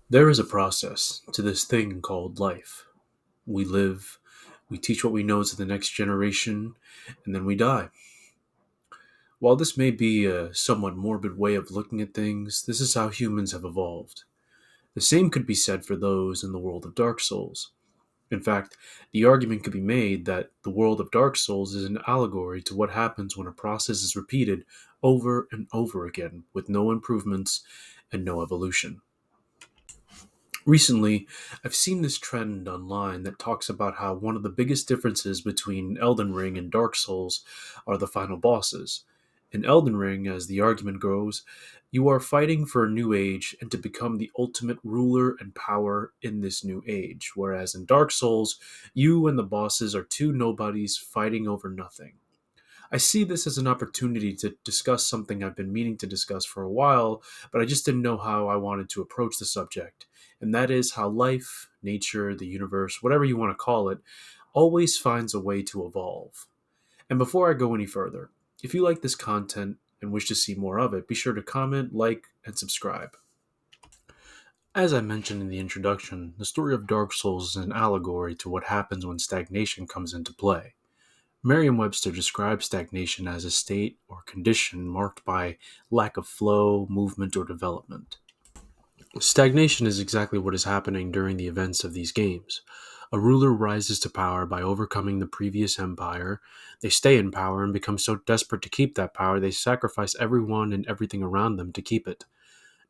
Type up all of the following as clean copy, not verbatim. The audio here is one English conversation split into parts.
There is a process to this thing called life. We live, we teach what we know to the next generation, and then we die. While this may be a somewhat morbid way of looking at things, this is how humans have evolved. The same could be said for those in the world of Dark Souls. In fact, the argument could be made that the world of Dark Souls is an allegory to what happens when a process is repeated over and over again with no improvements and no evolution. Recently, I've seen this trend online that talks about how one of the biggest differences between Elden Ring and Dark Souls are the final bosses. In Elden Ring, as the argument goes, you are fighting for a new age and to become the ultimate ruler and power in this new age, whereas in Dark Souls, you and the bosses are two nobodies fighting over nothing. I see this as an opportunity to discuss something I've been meaning to discuss for a while, but I just didn't know how I wanted to approach the subject. And that is how life, nature, the universe, whatever you want to call it, always finds a way to evolve. And before I go any further, if you like this content and wish to see more of it, be sure to comment, like, and subscribe. As I mentioned in the introduction, the story of Dark Souls is an allegory to what happens when stagnation comes into play. Merriam-Webster describes stagnation as a state or condition marked by lack of flow, movement, or development. Stagnation is exactly what is happening during the events of these games. A ruler rises to power by overcoming the previous empire. They stay in power and become so desperate to keep that power they sacrifice everyone and everything around them to keep it.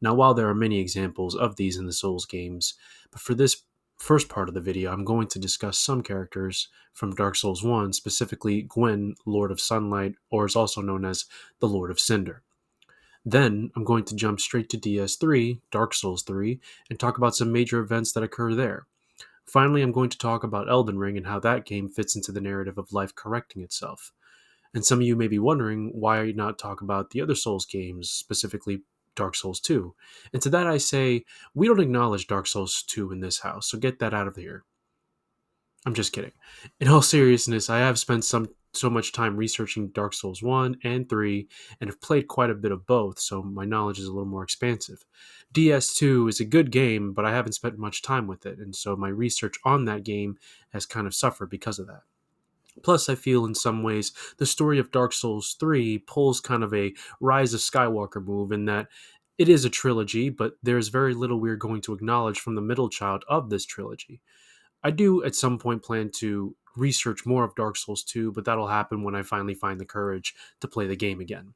Now, while there are many examples of these in the Souls games, but for this first part of the video, I'm going to discuss some characters from Dark Souls 1, specifically Gwyn, Lord of Sunlight, or is also known as the Lord of Cinder. Then, I'm going to jump straight to DS3, Dark Souls 3, and talk about some major events that occur there. Finally, I'm going to talk about Elden Ring and how that game fits into the narrative of life correcting itself. And some of you may be wondering why not talk about the other Souls games, specifically Dark Souls 2. And to that I say, we don't acknowledge Dark Souls 2 in this house, so get that out of here. I'm just kidding. In all seriousness, I have spent so much time researching Dark Souls 1 and 3 and have played quite a bit of both, so my knowledge is a little more expansive. DS2 is a good game, but I haven't spent much time with it, and so my research on that game has kind of suffered because of that. Plus, I feel in some ways the story of Dark Souls 3 pulls kind of a Rise of Skywalker move in that it is a trilogy, but there's very little we're going to acknowledge from the middle child of this trilogy. I do at some point plan to research more of Dark Souls 2, but that'll happen when I finally find the courage to play the game again.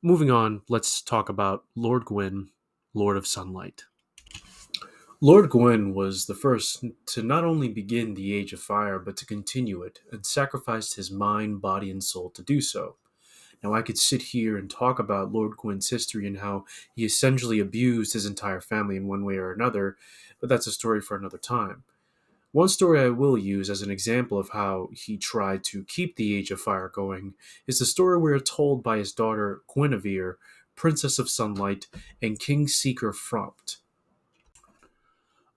Moving on, let's talk about Lord Gwyn, Lord of Sunlight. Lord Gwyn was the first to not only begin the Age of Fire, but to continue it, and sacrificed his mind, body, and soul to do so. Now, I could sit here and talk about Lord Gwyn's history and how he essentially abused his entire family in one way or another, but that's a story for another time. One story I will use as an example of how he tried to keep the Age of Fire going is the story we are told by his daughter Guinevere, Princess of Sunlight, and King Seeker Frompt.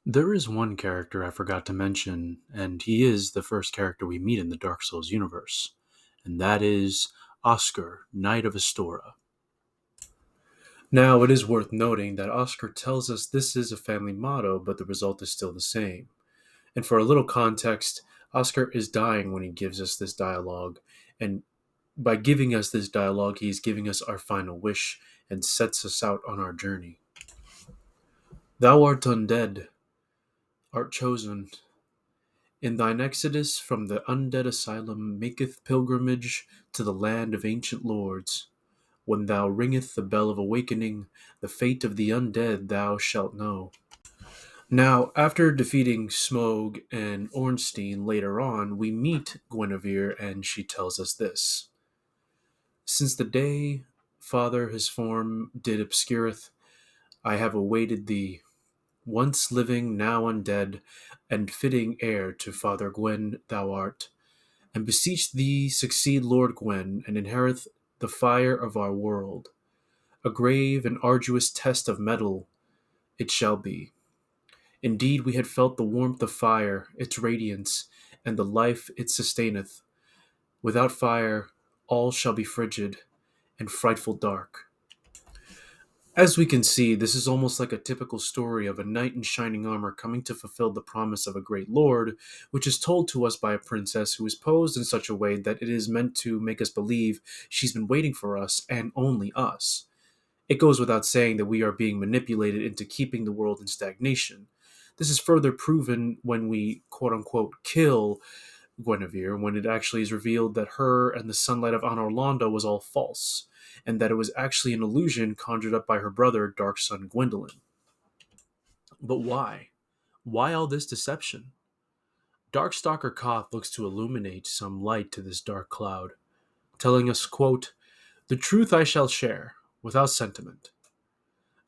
There is one character I forgot to mention, and he is the first character we meet in the Dark Souls universe, and that is Oscar, Knight of Astora. Now, it is worth noting that Oscar tells us this is a family motto, but the result is still the same. And for a little context, Oscar is dying when he gives us this dialogue, and by giving us this dialogue, he is giving us our final wish and sets us out on our journey. Thou art undead, art chosen. In thine exodus from the undead asylum maketh pilgrimage to the land of ancient lords. When thou ringeth the bell of awakening, the fate of the undead thou shalt know. Now, after defeating Smough and Ornstein later on, we meet Guinevere and she tells us this. Since the day Father his form did obscureth, I have awaited thee, once living, now undead, and fitting heir to Father Gwyn thou art, and beseech thee succeed Lord Gwyn, and inherit the fire of our world. A grave and arduous test of metal it shall be. Indeed, we had felt the warmth of fire, its radiance, and the life it sustaineth. Without fire, all shall be frigid and frightful dark. As we can see, this is almost like a typical story of a knight in shining armor coming to fulfill the promise of a great lord, which is told to us by a princess who is posed in such a way that it is meant to make us believe she's been waiting for us and only us. It goes without saying that we are being manipulated into keeping the world in stagnation. This is further proven when we quote unquote kill Guinevere, when it actually is revealed that her and the sunlight of Anor Londo was all false, and that it was actually an illusion conjured up by her brother, Dark Sun Gwendolyn. But why? Why all this deception? Darkstalker Koth looks to illuminate some light to this dark cloud, telling us, quote, "The truth I shall share, without sentiment.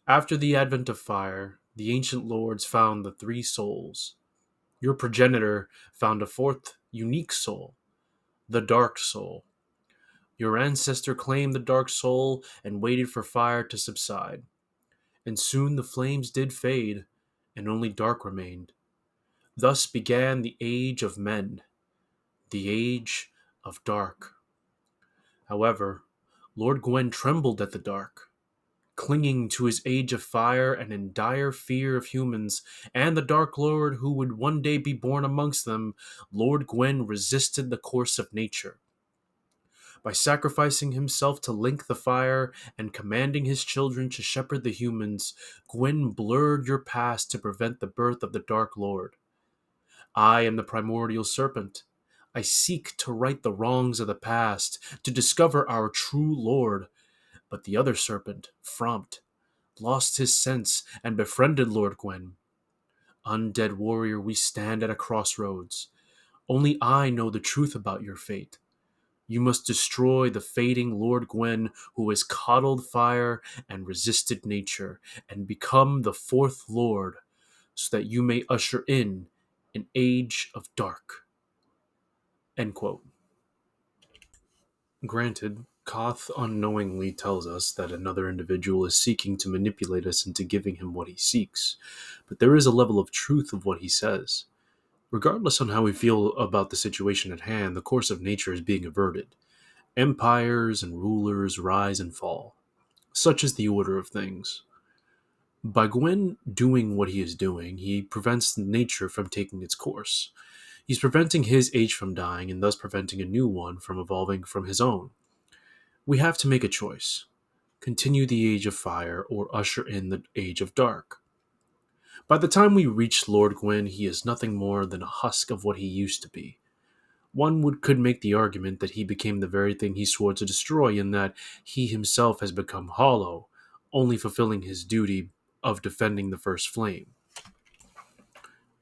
After the advent of fire, the ancient lords found the three souls. Your progenitor found a fourth unique soul, the dark soul. Your ancestor claimed the dark soul and waited for fire to subside. And soon the flames did fade, and only dark remained. Thus began the age of men, the age of dark. However, Lord Gwen trembled at the dark, clinging to his age of fire and in dire fear of humans and the Dark Lord who would one day be born amongst them. Lord Gwen resisted the course of nature. By sacrificing himself to link the fire and commanding his children to shepherd the humans, Gwen blurred your past to prevent the birth of the Dark Lord. I am the primordial serpent. I seek to right the wrongs of the past, to discover our true Lord. But the other serpent, Frompt, lost his sense and befriended Lord Gwen. Undead warrior, we stand at a crossroads. Only I know the truth about your fate. You must destroy the fading Lord Gwen who has coddled fire and resisted nature, and become the fourth Lord, so that you may usher in an age of dark." End quote. Granted, Koth unknowingly tells us that another individual is seeking to manipulate us into giving him what he seeks, but there is a level of truth of what he says. Regardless on how we feel about the situation at hand, the course of nature is being averted. Empires and rulers rise and fall. Such is the order of things. By Gwen doing what he is doing, he prevents nature from taking its course. He's preventing his age from dying and thus preventing a new one from evolving from his own. We have to make a choice: continue the age of fire or usher in the age of dark. By the time we reach Lord Gwyn, he is nothing more than a husk of what he used to be. Could make the argument that he became the very thing he swore to destroy, in that he himself has become hollow, only fulfilling his duty of defending the first flame.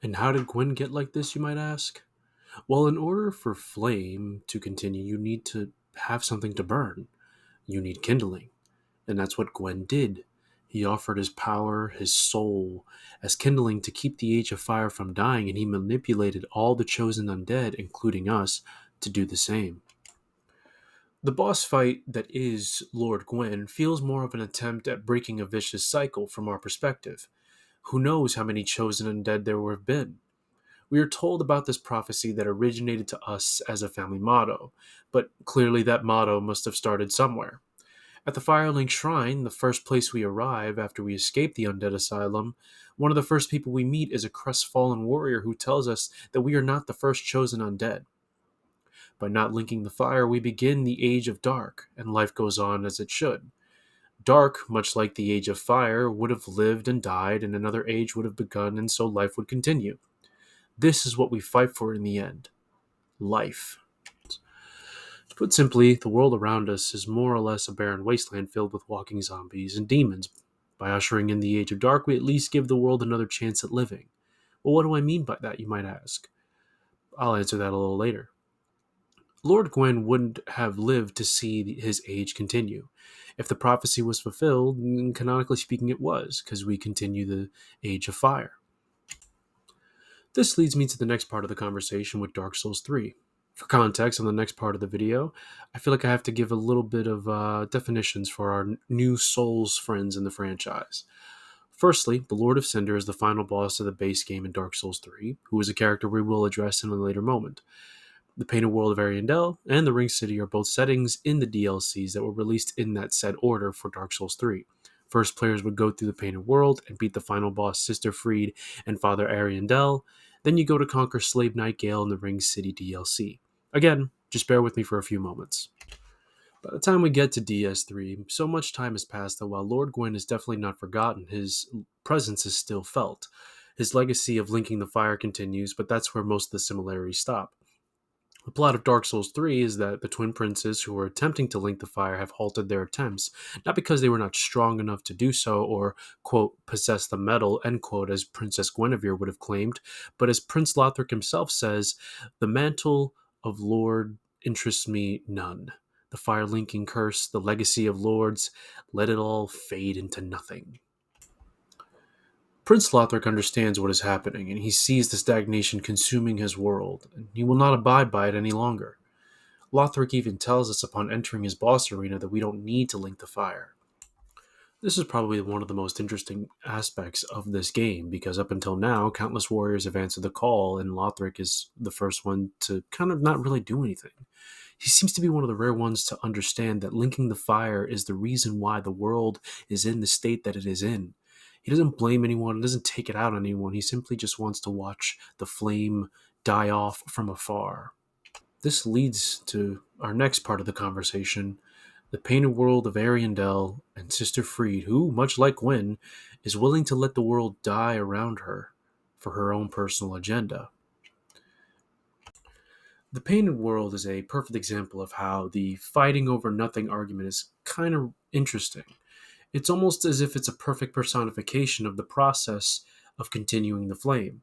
And how did Gwyn get like this, you might ask? Well, in order for flame to continue, you need to have something to burn. You need kindling. And that's what Gwen did. He offered his power, his soul, as kindling to keep the Age of Fire from dying, and he manipulated all the chosen undead, including us, to do the same. The boss fight that is Lord Gwen feels more of an attempt at breaking a vicious cycle from our perspective. Who knows how many chosen undead there have been? We are told about this prophecy that originated to us as a family motto, but clearly that motto must have started somewhere. At the Firelink Shrine, the first place we arrive after we escape the Undead Asylum, one of the first people we meet is a crestfallen warrior who tells us that we are not the first chosen undead. By not linking the fire, we begin the Age of Dark, and life goes on as it should. Dark, much like the Age of Fire, would have lived and died, and another age would have begun, and so life would continue. This is what we fight for in the end: life. Put simply, the world around us is more or less a barren wasteland filled with walking zombies and demons. By ushering in the Age of Dark, we at least give the world another chance at living. Well, what do I mean by that, you might ask? I'll answer that a little later. Lord Gwen wouldn't have lived to see his age continue. If the prophecy was fulfilled, canonically speaking it was, because we continue the Age of Fire. This leads me to the next part of the conversation with Dark Souls 3. For context on the next part of the video, I feel like I have to give a little bit of definitions for our new Souls friends in the franchise. Firstly, the Lord of Cinder is the final boss of the base game in Dark Souls 3, who is a character we will address in a later moment. The Painted World of Ariandel and the Ring City are both settings in the DLCs that were released in that said order for Dark Souls 3. First players would go through the Painted World and beat the final boss Sister Freed and Father Ariandel. Then you go to conquer Slave Nightgale in the Ring City DLC. Again, just bear with me for a few moments. By the time we get to DS3, so much time has passed that while Lord Gwyn is definitely not forgotten, his presence is still felt. His legacy of linking the fire continues, but that's where most of the similarities stop. The plot of Dark Souls 3 is that the twin princes who were attempting to link the fire have halted their attempts, not because they were not strong enough to do so or, quote, possess the metal, end quote, as Princess Guinevere would have claimed, but as Prince Lothric himself says, the mantle of Lord interests me none. The fire linking curse, the legacy of lords, let it all fade into nothing. Prince Lothric understands what is happening, and he sees the stagnation consuming his world, and he will not abide by it any longer. Lothric even tells us upon entering his boss arena that we don't need to link the fire. This is probably one of the most interesting aspects of this game, because up until now, countless warriors have answered the call, and Lothric is the first one to kind of not really do anything. He seems to be one of the rare ones to understand that linking the fire is the reason why the world is in the state that it is in. He doesn't blame anyone, he doesn't take it out on anyone, he simply just wants to watch the flame die off from afar. This leads to our next part of the conversation, the painted world of Ariandel and Sister Freed, who, much like Gwyn, is willing to let the world die around her for her own personal agenda. The painted world is a perfect example of how the fighting over nothing argument is kind of interesting. It's almost as if it's a perfect personification of the process of continuing the flame.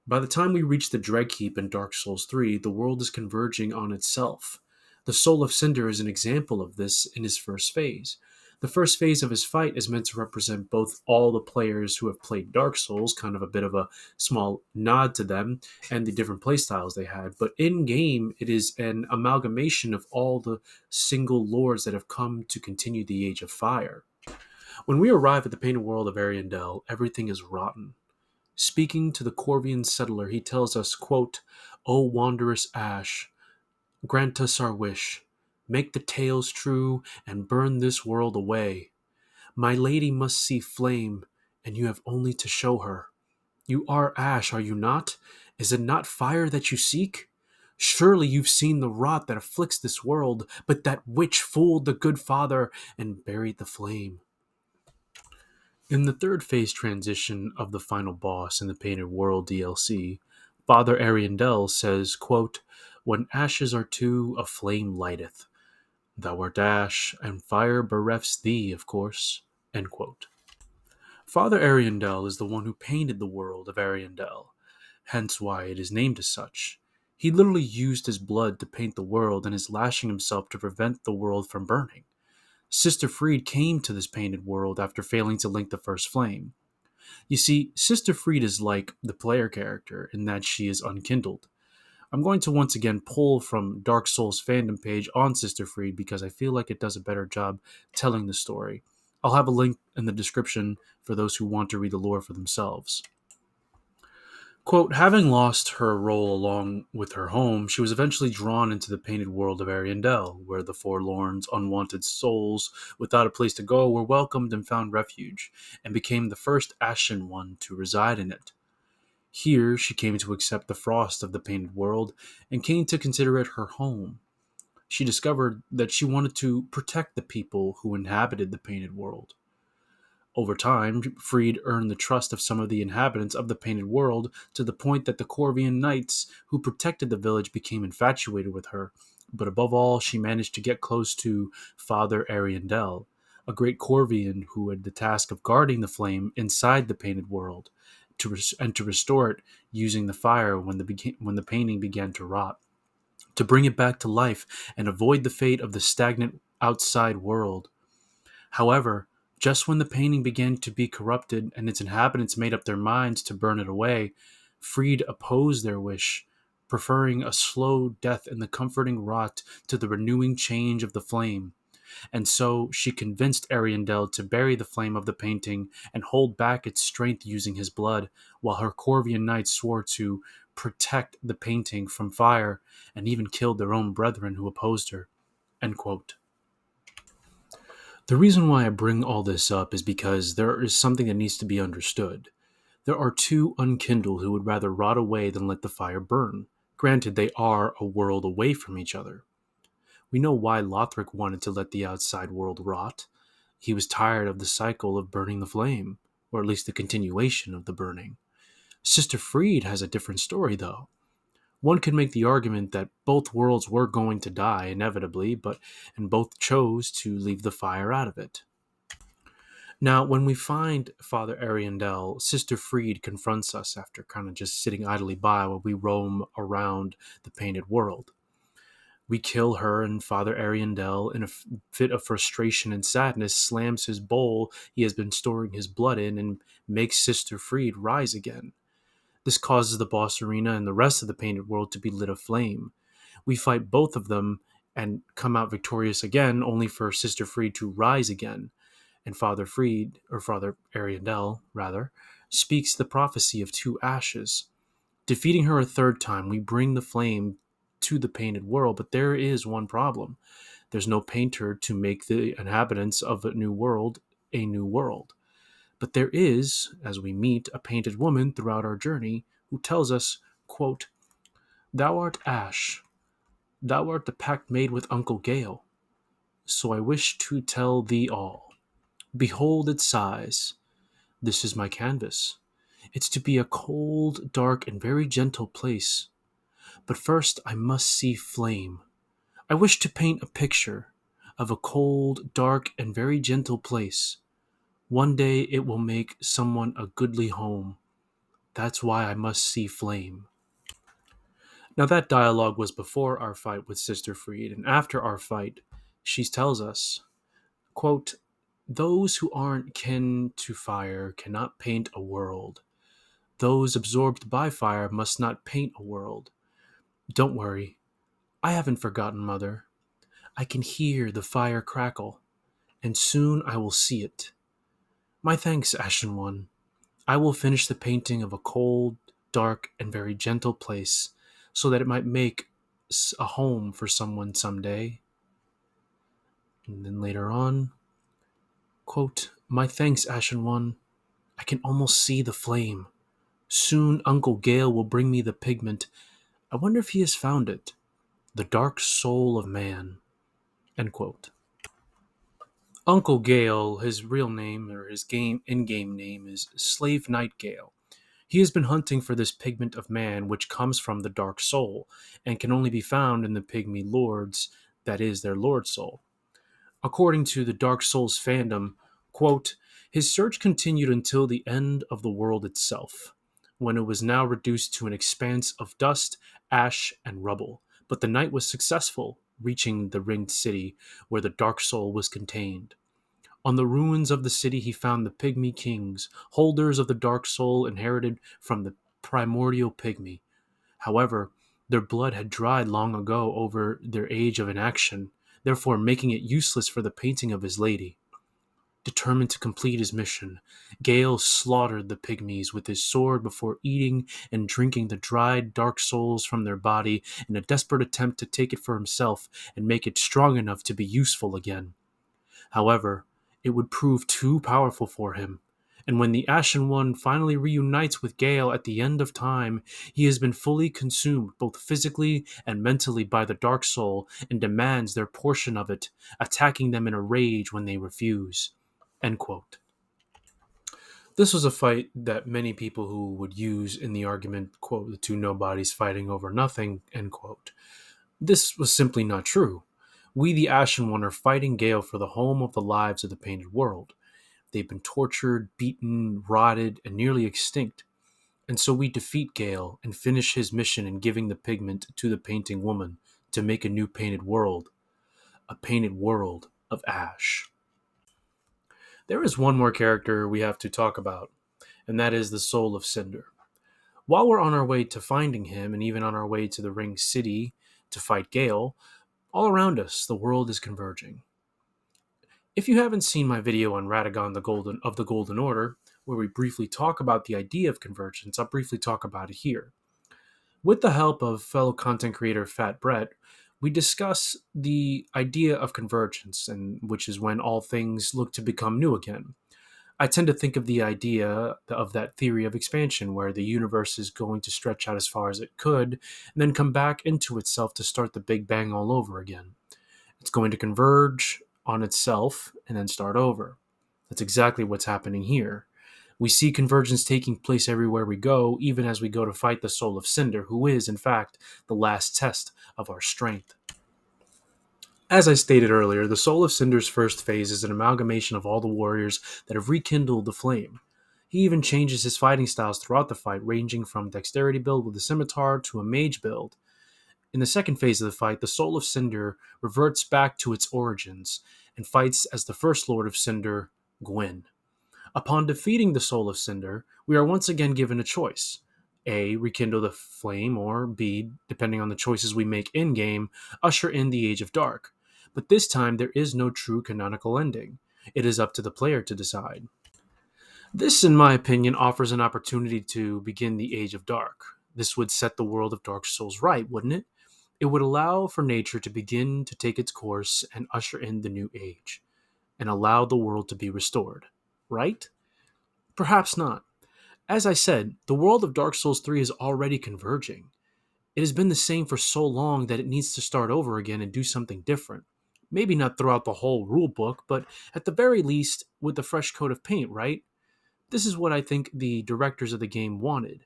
By the time we reach the Dreadkeep in Dark Souls 3, the world is converging on itself. The Soul of Cinder is an example of this in his first phase. The first phase of his fight is meant to represent both all the players who have played Dark Souls, kind of a bit of a small nod to them, and the different playstyles they had. But in game, it is an amalgamation of all the single lords that have come to continue the Age of Fire. When we arrive at the painted world of Ariandel, everything is rotten. Speaking to the Corvian settler, he tells us, quote, O wondrous ash, grant us our wish. Make the tales true and burn this world away. My lady must see flame, and you have only to show her. You are ash, are you not? Is it not fire that you seek? Surely you've seen the rot that afflicts this world, but that witch fooled the good father and buried the flame. In the third phase transition of the final boss in the Painted World DLC, Father Ariandel says, quote, When ashes are two, a flame lighteth. Thou art ash, and fire berefts thee, of course. End quote. Father Ariandel is the one who painted the world of Ariandel, hence why it is named as such. He literally used his blood to paint the world and is lashing himself to prevent the world from burning. Sister Freed came to this painted world after failing to link the first flame. You see, Sister Freed is like the player character in that she is unkindled. I'm going to once again pull from Dark Souls fandom page on Sister Freed because I feel like it does a better job telling the story. I'll have a link in the description for those who want to read the lore for themselves. Quote, having lost her role along with her home, she was eventually drawn into the painted world of Ariandel, where the forlorn, unwanted souls without a place to go were welcomed and found refuge, and became the first Ashen One to reside in it. Here she came to accept the frost of the painted world, and came to consider it her home. She discovered that she wanted to protect the people who inhabited the painted world. Over time, Freed earned the trust of some of the inhabitants of the Painted World to the point that the Corvian knights who protected the village became infatuated with her. But above all, she managed to get close to Father Ariandel, a great Corvian who had the task of guarding the flame inside the Painted World, and to restore it using the fire when the painting began to rot, to bring it back to life and avoid the fate of the stagnant outside world. However, just when the painting began to be corrupted and its inhabitants made up their minds to burn it away, Freed opposed their wish, preferring a slow death in the comforting rot to the renewing change of the flame. And so she convinced Ariandel to bury the flame of the painting and hold back its strength using his blood, while her Corvian knights swore to protect the painting from fire and even killed their own brethren who opposed her. End quote. The reason why I bring all this up is because there is something that needs to be understood. There are two unkindled who would rather rot away than let the fire burn. Granted, they are a world away from each other. We know why Lothric wanted to let the outside world rot. He was tired of the cycle of burning the flame, or at least the continuation of the burning. Sister Freed has a different story, though. One could make the argument that both worlds were going to die inevitably, and both chose to leave the fire out of it. Now, when we find Father Ariandel, Sister Freed confronts us after kind of just sitting idly by while we roam around the painted world. We kill her, and Father Ariandel, in a fit of frustration and sadness, slams his bowl he has been storing his blood in and makes Sister Freed rise again. This causes the boss arena and the rest of the painted world to be lit aflame. We fight both of them and come out victorious again, only for Sister Freed to rise again. And Father Freed, or Father Ariandel, rather, speaks the prophecy of two ashes. Defeating her a third time, we bring the flame to the painted world, but there is one problem. There's no painter to make the inhabitants of a new world a new world. But there is, as we meet a painted woman throughout our journey, who tells us, quote, "Thou art ash. Thou art the pact made with Uncle Gale. So I wish to tell thee all. Behold its size. This is my canvas. It's to be a cold, dark, and very gentle place. But first I must see flame. I wish to paint a picture of a cold, dark, and very gentle place. One day it will make someone a goodly home. That's why I must see flame." Now that dialogue was before our fight with Sister Freed, and after our fight, she tells us, quote, "Those who aren't kin to fire cannot paint a world. Those absorbed by fire must not paint a world. Don't worry, I haven't forgotten, Mother. I can hear the fire crackle, and soon I will see it. My thanks, Ashen One. I will finish the painting of a cold, dark, and very gentle place, so that it might make a home for someone someday." And then later on, quote, "My thanks, Ashen One. I can almost see the flame. Soon Uncle Gale will bring me the pigment. I wonder if he has found it. The dark soul of man." End quote. Uncle Gale, his real name or his in-game name is Slave Knight Gale. He has been hunting for this pigment of man which comes from the dark soul and can only be found in the pygmy lords, that is their lord soul. According to the Dark Souls fandom, quote, "His search continued until the end of the world itself, when it was now reduced to an expanse of dust, ash, and rubble. But the knight was successful, reaching the ringed city where the Dark Soul was contained. On the ruins of the city he found the Pygmy Kings, holders of the Dark Soul inherited from the primordial Pygmy. However, their blood had dried long ago over their age of inaction, therefore making it useless for the painting of his lady. Determined to complete his mission, Gale slaughtered the pygmies with his sword before eating and drinking the dried dark souls from their body in a desperate attempt to take it for himself and make it strong enough to be useful again. However, it would prove too powerful for him, and when the Ashen One finally reunites with Gale at the end of time, he has been fully consumed both physically and mentally by the Dark Soul and demands their portion of it, attacking them in a rage when they refuse." End quote. This was a fight that many people who would use in the argument, quote, "the two nobodies fighting over nothing," end quote. This was simply not true. We, the Ashen One, are fighting Gale for the home of the lives of the painted world. They've been tortured, beaten, rotted, and nearly extinct. And so we defeat Gale and finish his mission in giving the pigment to the painting woman to make a new painted world. A painted world of ash. There is one more character we have to talk about, and that is the Soul of Cinder. While we're on our way to finding him, and even on our way to the Ring City to fight Gale, all around us the world is converging. If you haven't seen my video on Radagon the Golden Order, where we briefly talk about the idea of convergence, I'll briefly talk about it here. With the help of fellow content creator FatBrett, we discuss the idea of convergence, and which is when all things look to become new again. I tend to think of the idea of that theory of expansion, where the universe is going to stretch out as far as it could, and then come back into itself to start the Big Bang all over again. It's going to converge on itself and then start over. That's exactly what's happening here. We see convergence taking place everywhere we go, even as we go to fight the Soul of Cinder, who is, in fact, the last test of our strength. As I stated earlier, the Soul of Cinder's first phase is an amalgamation of all the warriors that have rekindled the flame. He even changes his fighting styles throughout the fight, ranging from dexterity build with a scimitar to a mage build. In the second phase of the fight, the Soul of Cinder reverts back to its origins and fights as the First Lord of Cinder, Gwyn. Upon defeating the Soul of Cinder, we are once again given a choice. A. Rekindle the flame, or B. Depending on the choices we make in-game, usher in the Age of Dark. But this time, there is no true canonical ending. It is up to the player to decide. This, in my opinion, offers an opportunity to begin the Age of Dark. This would set the world of Dark Souls right, wouldn't it? It would allow for nature to begin to take its course and usher in the new age, and allow the world to be restored. Right? Perhaps not. As I said, the world of Dark Souls 3 is already converging. It has been the same for so long that it needs to start over again and do something different. Maybe not throughout the whole rulebook, but at the very least with a fresh coat of paint, right? This is what I think the directors of the game wanted.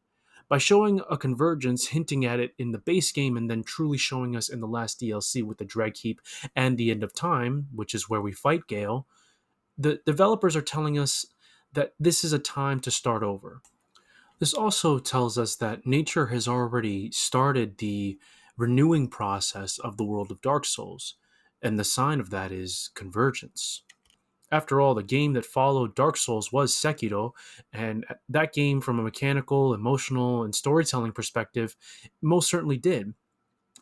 By showing a convergence, hinting at it in the base game, and then truly showing us in the last DLC with the Dreg Heap and the End of Time, which is where we fight Gale, the developers are telling us that this is a time to start over. This also tells us that nature has already started the renewing process of the world of Dark Souls, and the sign of that is convergence. After all, the game that followed Dark Souls was Sekiro, and that game, from a mechanical, emotional, and storytelling perspective, most certainly did.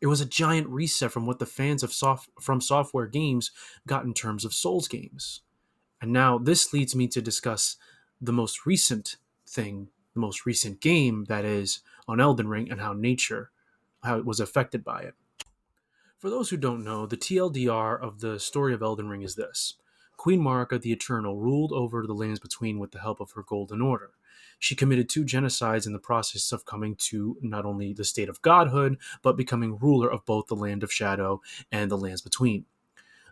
It was a giant reset from what the fans of From Software games got in terms of Souls games. And now this leads me to discuss the most recent thing, the most recent game that is on Elden Ring, and how it was affected by it. For those who don't know, the TLDR of the story of Elden Ring is this. Queen Marika the Eternal ruled over the lands between with the help of her Golden Order. She committed 2 genocides in the process of coming to not only the state of godhood, but becoming ruler of both the Land of Shadow and the lands between.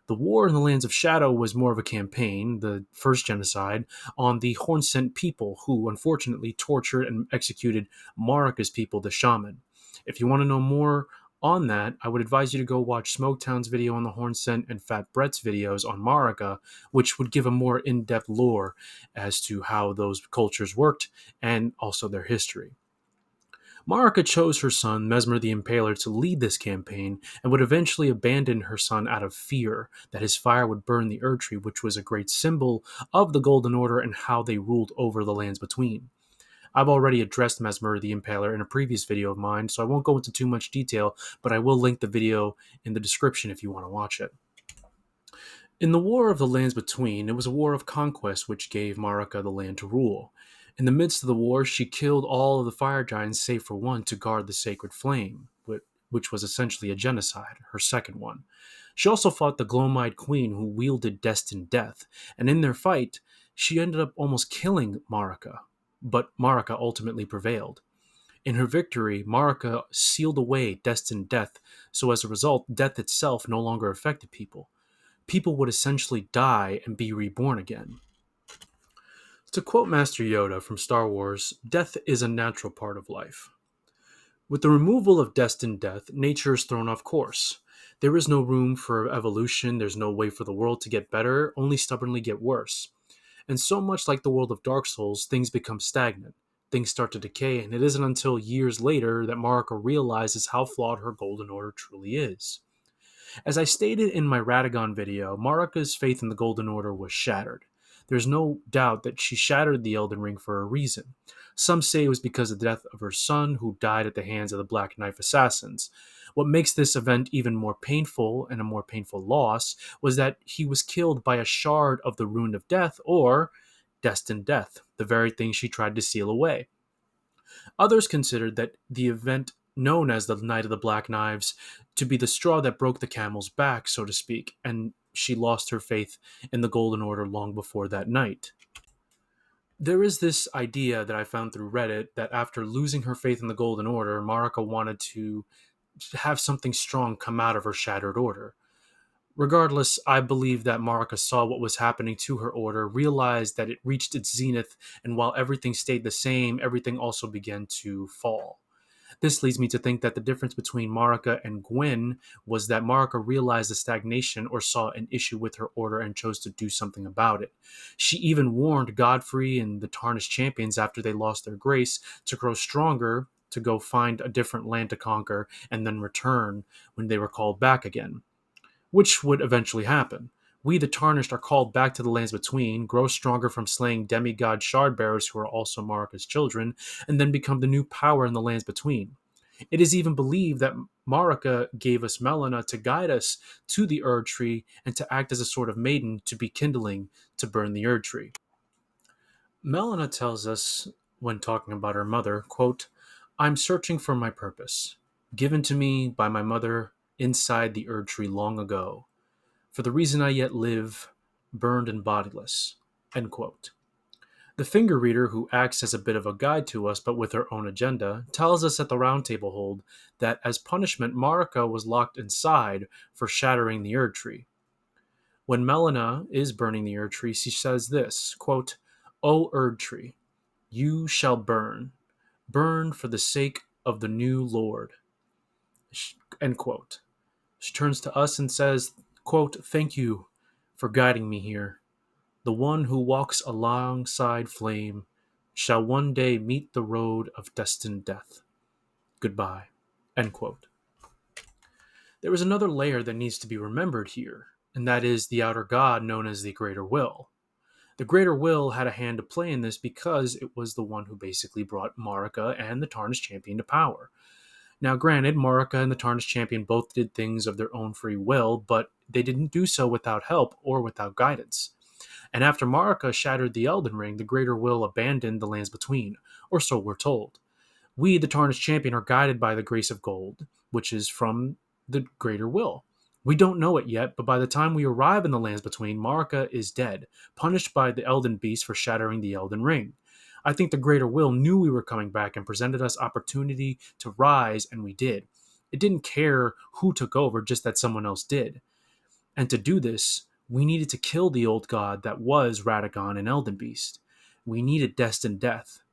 The war in the Lands of Shadow was more of a campaign, the first genocide, on the Hornsent people who unfortunately tortured and executed Marika's people, the shaman. If you want to know more on that, I would advise you to go watch Smoughtown's video on the Hornsent and FatBrett's videos on Marika, which would give a more in-depth lore as to how those cultures worked and also their history. Marika chose her son, Messmer the Impaler, to lead this campaign, and would eventually abandon her son out of fear that his fire would burn the Erdtree, which was a great symbol of the Golden Order and how they ruled over the lands between. I've already addressed Messmer the Impaler in a previous video of mine, so I won't go into too much detail, but I will link the video in the description if you want to watch it. In the War of the Lands Between, it was a war of conquest which gave Marika the land to rule. In the midst of the war, she killed all of the fire giants save for one to guard the sacred flame, which was essentially a genocide, her second one. She also fought the Glomide Queen, who wielded destined death, and in their fight, she ended up almost killing Marika, but Marika ultimately prevailed. In her victory, Marika sealed away destined death, so as a result, death itself no longer affected people. People would essentially die and be reborn again. To quote Master Yoda from Star Wars, death is a natural part of life. With the removal of destined death, nature is thrown off course. There is no room for evolution, there's no way for the world to get better, only stubbornly get worse. And so much like the world of Dark Souls, things become stagnant. Things start to decay, and it isn't until years later that Marika realizes how flawed her Golden Order truly is. As I stated in my Radagon video, Marika's faith in the Golden Order was shattered. There's no doubt that she shattered the Elden Ring for a reason. Some say it was because of the death of her son, who died at the hands of the Black Knife assassins. What makes this event even more painful, and a more painful loss, was that he was killed by a shard of the Rune of Death, or Destined Death, the very thing she tried to seal away. Others considered that the event known as the Night of the Black Knives, to be the straw that broke the camel's back, so to speak, and she lost her faith in the Golden Order long before that night. There is this idea that I found through Reddit that after losing her faith in the Golden Order, Marika wanted to have something strong come out of her shattered order. Regardless, I believe that Marika saw what was happening to her order, realized that it reached its zenith, and while everything stayed the same, everything also began to fall. This leads me to think that the difference between Marika and Gwen was that Marika realized the stagnation or saw an issue with her order and chose to do something about it. She even warned Godfrey and the Tarnished Champions after they lost their grace to grow stronger, to go find a different land to conquer, and then return when they were called back again, which would eventually happen. We, the Tarnished, are called back to the lands between, grow stronger from slaying demigod shardbearers who are also Marika's children, and then become the new power in the lands between. It is even believed that Marika gave us Melina to guide us to the Erd Tree and to act as a sort of maiden to be kindling to burn the Erd Tree. Melina tells us, when talking about her mother, quote, "I'm searching for my purpose, given to me by my mother inside the Erd Tree long ago, for the reason I yet live, burned and bodiless." End quote. The finger reader, who acts as a bit of a guide to us but with her own agenda, tells us at the Round Table Hold that as punishment, Marika was locked inside for shattering the Erd Tree. When Melina is burning the Erd Tree, she says this, quote, "O Erd Tree, you shall burn. Burn for the sake of the new Lord." End quote. She turns to us and says, quote, "Thank you for guiding me here. The one who walks alongside flame shall one day meet the road of destined death. Goodbye." End quote. There is another layer that needs to be remembered here, and that is the outer god known as the Greater Will. The Greater Will had a hand to play in this because it was the one who basically brought Marika and the Tarnished Champion to power. Now, granted, Marika and the Tarnished Champion both did things of their own free will, but they didn't do so without help or without guidance. And after Marika shattered the Elden Ring, the Greater Will abandoned the lands between, or so we're told. We, the Tarnished Champion, are guided by the Grace of Gold, which is from the Greater Will. We don't know it yet, but by the time we arrive in the lands between, Marika is dead, punished by the Elden Beast for shattering the Elden Ring. I think the Greater Will knew we were coming back and presented us opportunity to rise, and we did. It didn't care who took over, just that someone else did. And to do this, we needed to kill the old god that was Radagon and Elden Beast. We needed destined death.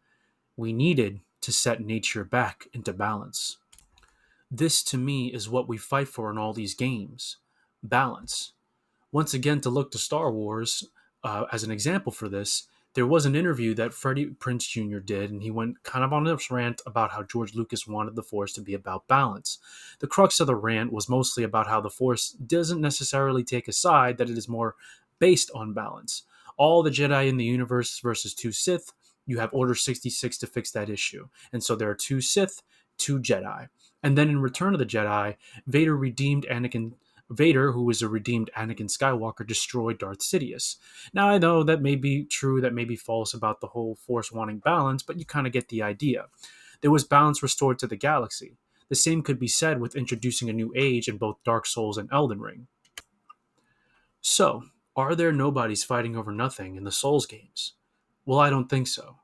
We needed to set nature back into balance. This, to me, is what we fight for in all these games: balance. Once again, to look to Star Wars as an example for this, there was an interview that Freddie Prinze Jr. did, and he went kind of on this rant about how George Lucas wanted the Force to be about balance. The crux of the rant was mostly about how the Force doesn't necessarily take a side, that it is more based on balance. All the Jedi in the universe versus two Sith, you have Order 66 to fix that issue. And so there are two Sith, two Jedi. And then in Return of the Jedi, Vader, who was a redeemed Anakin Skywalker, destroyed Darth Sidious. Now, I know that may be true, that may be false about the whole Force wanting balance, but you kind of get the idea. There was balance restored to the galaxy. The same could be said with introducing a new age in both Dark Souls and Elden Ring. So, are there nobodies fighting over nothing in the Souls games? Well, I don't think so.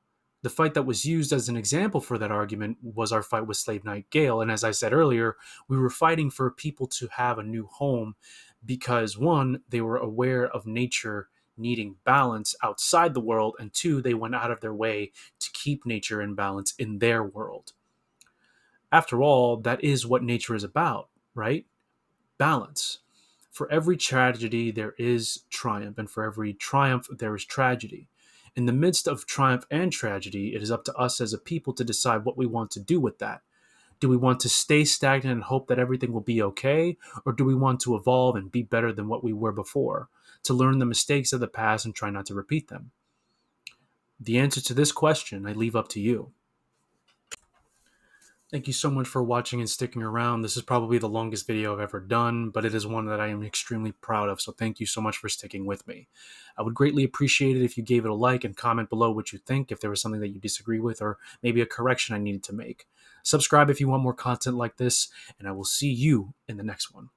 The fight that was used as an example for that argument was our fight with Slave Knight Gale, and as I said earlier, we were fighting for people to have a new home because, one, they were aware of nature needing balance outside the world, and two, they went out of their way to keep nature in balance in their world. After all, that is what nature is about, right? Balance. For every tragedy, there is triumph, and for every triumph, there is tragedy. In the midst of triumph and tragedy, it is up to us as a people to decide what we want to do with that. Do we want to stay stagnant and hope that everything will be okay, or do we want to evolve and be better than what we were before, to learn the mistakes of the past and try not to repeat them? The answer to this question I leave up to you. Thank you so much for watching and sticking around. This is probably the longest video I've ever done, but it is one that I am extremely proud of, so thank you so much for sticking with me. I would greatly appreciate it if you gave it a like and comment below what you think, if there was something that you disagree with or maybe a correction I needed to make. Subscribe if you want more content like this, and I will see you in the next one.